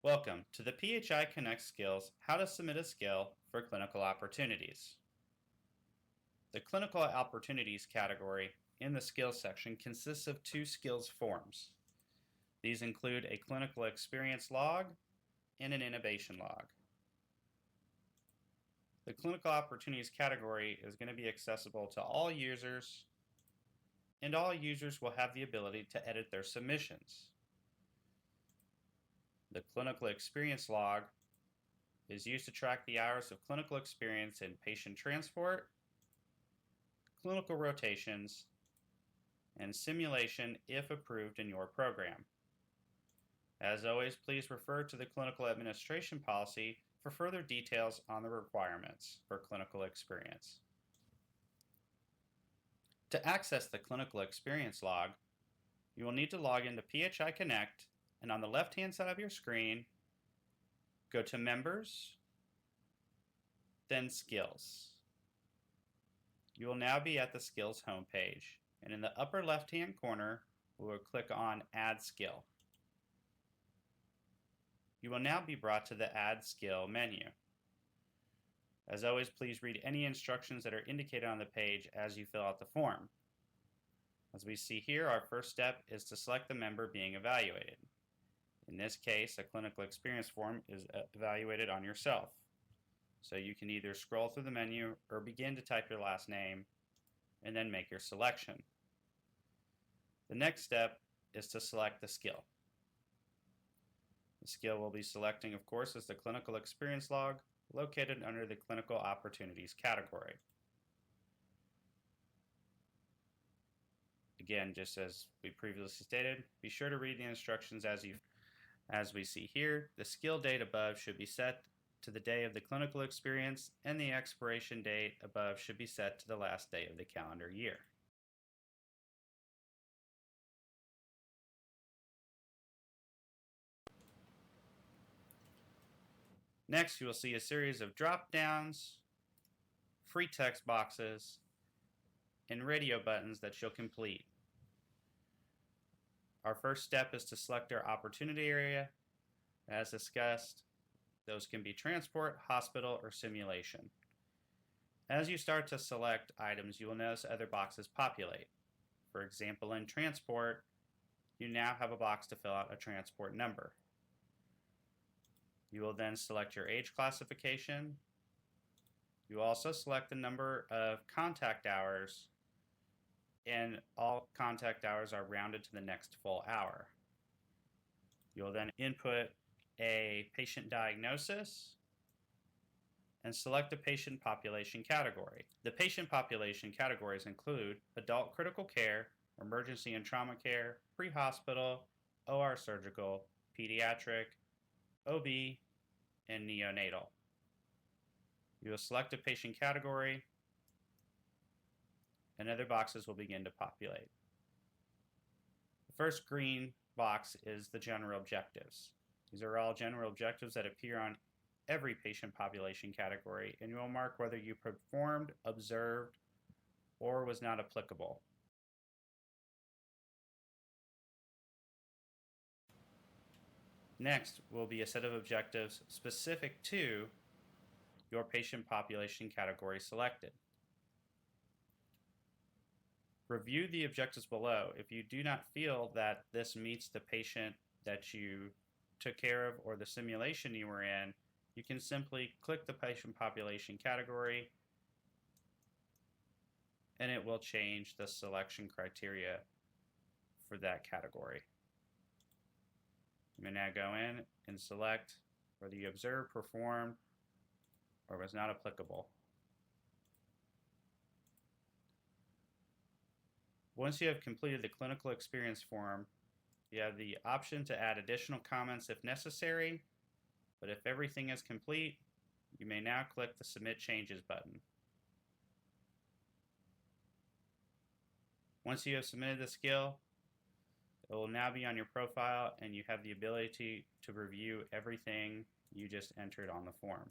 Welcome to the PHI Connect Skills How to Submit a Skill for Clinical Opportunities. The Clinical Opportunities category in the Skills section consists of two skills forms. These include a clinical experience log and an innovation log. The Clinical Opportunities category is going to be accessible to all users, and all users will have the ability to edit their submissions. The Clinical Experience log is used to track the hours of clinical experience in patient transport, clinical rotations, and simulation if approved in your program. As always, please refer to the clinical administration policy for further details on the requirements for clinical experience. To access the clinical experience log, you will need to log into PHI Connect, and on the left-hand side of your screen, go to Members, then Skills. You will now be at the Skills homepage, and in the upper left-hand corner, we will click on Add Skill. You will now be brought to the Add Skill menu. As always, please read any instructions that are indicated on the page as you fill out the form. As we see here, our first step is to select the member being evaluated. In this case, a clinical experience form is evaluated on yourself. So you can either scroll through the menu or begin to type your last name and then make your selection. The next step is to select the skill. The skill we'll be selecting, of course, is the clinical experience log located under the clinical opportunities category. Again, just as we previously stated, be sure to read the instructions as we see here. The skill date above should be set to the day of the clinical experience, and the expiration date above should be set to the last day of the calendar year. Next, you will see a series of drop-downs, free text boxes, and radio buttons that you'll complete. Our first step is to select our opportunity area. As discussed, those can be transport, hospital, or simulation. As you start to select items, you will notice other boxes populate. For example, in transport, you now have a box to fill out a transport number. You will then select your age classification. You also select the number of contact hours, and all contact hours are rounded to the next full hour. You'll then input a patient diagnosis and select a patient population category. The patient population categories include adult critical care, emergency and trauma care, pre-hospital, OR surgical, pediatric, OB, and neonatal. You will select a patient category, and other boxes will begin to populate. The first green box is the general objectives. These are all general objectives that appear on every patient population category, and you will mark whether you performed, observed, or was not applicable. Next will be a set of objectives specific to your patient population category selected. Review the objectives below. If you do not feel that this meets the patient that you took care of or the simulation you were in, you can simply click the patient population category and it will change the selection criteria for that category. You may now go in and select whether you observed, performed, or was not applicable. Once you have completed the clinical experience form, you have the option to add additional comments if necessary, but if everything is complete, you may now click the Submit Changes button. Once you have submitted the skill, it will now be on your profile and you have the ability to review everything you just entered on the form.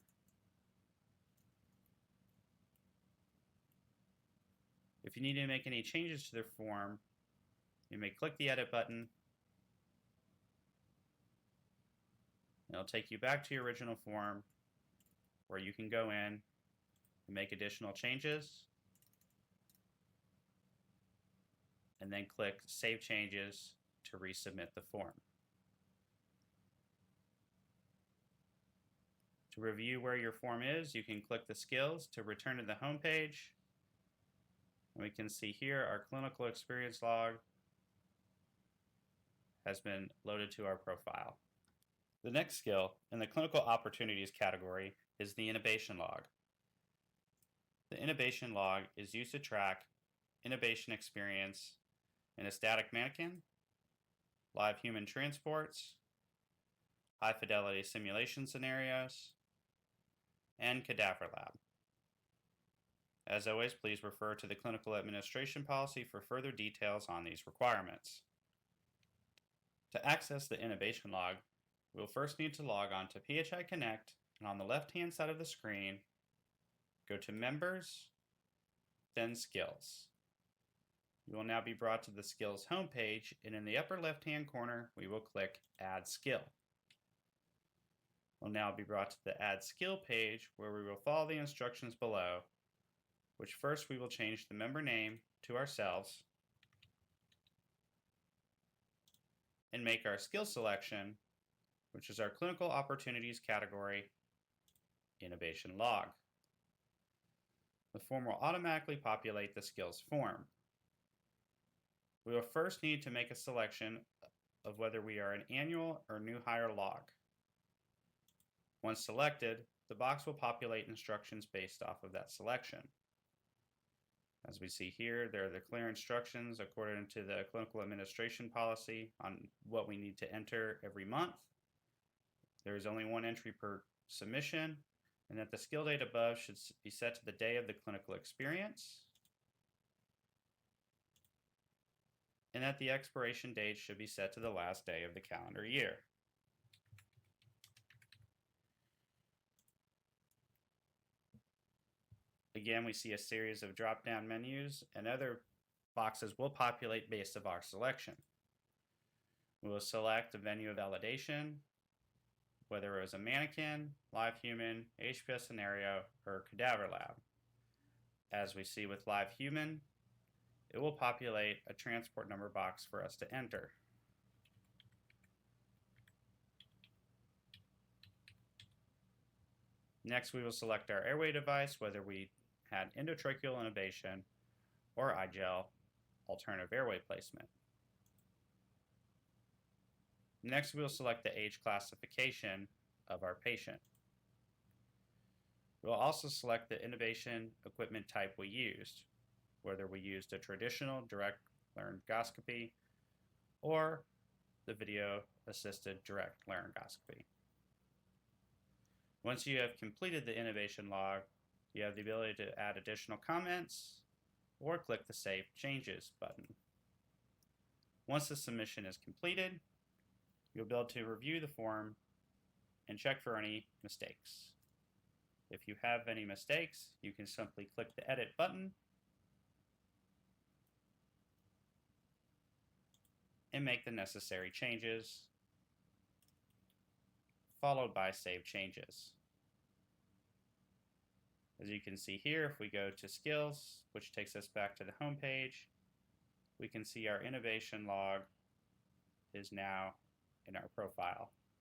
If you need to make any changes to the form, you may click the Edit button It'll take you back to your original form where you can go in and make additional changes, and then click Save Changes to resubmit the form. To review where your form is, you can click the skills to return to the home page. And we can see here our clinical experience log has been loaded to our profile. The next skill in the clinical opportunities category is the intubation log. The intubation log is used to track intubation experience in a static mannequin, live human transports, high fidelity simulation scenarios, and cadaver lab. As always, please refer to the clinical administration policy for further details on these requirements. To access the intubation log, we will first need to log on to PHI Connect, and on the left-hand side of the screen, go to Members, then Skills. You will now be brought to the Skills homepage, and in the upper left-hand corner, we will click Add Skill. We'll now be brought to the Add Skill page, where we will follow the instructions below, which first we will change the member name to ourselves, and make our skill selection, which is our clinical opportunities category, intubation log. The form will automatically populate the skills form. We will first need to make a selection of whether we are an annual or new hire log. Once selected, the box will populate instructions based off of that selection. As we see here, there are the clear instructions according to the clinical administration policy on what we need to enter every month. There is only one entry per submission, and that the skill date above should be set to the day of the clinical experience, and that the expiration date should be set to the last day of the calendar year. Again, we see a series of drop-down menus, and other boxes will populate based on our selection. We will select a venue of validation, whether it was a mannequin, live human, HPS scenario, or cadaver lab. As we see with live human, it will populate a transport number box for us to enter. Next, we will select our airway device, whether we had endotracheal intubation or iGel alternative airway placement. Next, we will select the age classification of our patient. We will also select the intubation equipment type we used, whether we used a traditional direct laryngoscopy or the video-assisted direct laryngoscopy. Once you have completed the intubation log, you have the ability to add additional comments or click the Save Changes button. Once the submission is completed, you'll be able to review the form and check for any mistakes. If you have any mistakes, you can simply click the Edit button and make the necessary changes, followed by Save Changes. As you can see here, if we go to Skills, which takes us back to the home page, we can see our intubation log is now in our profile.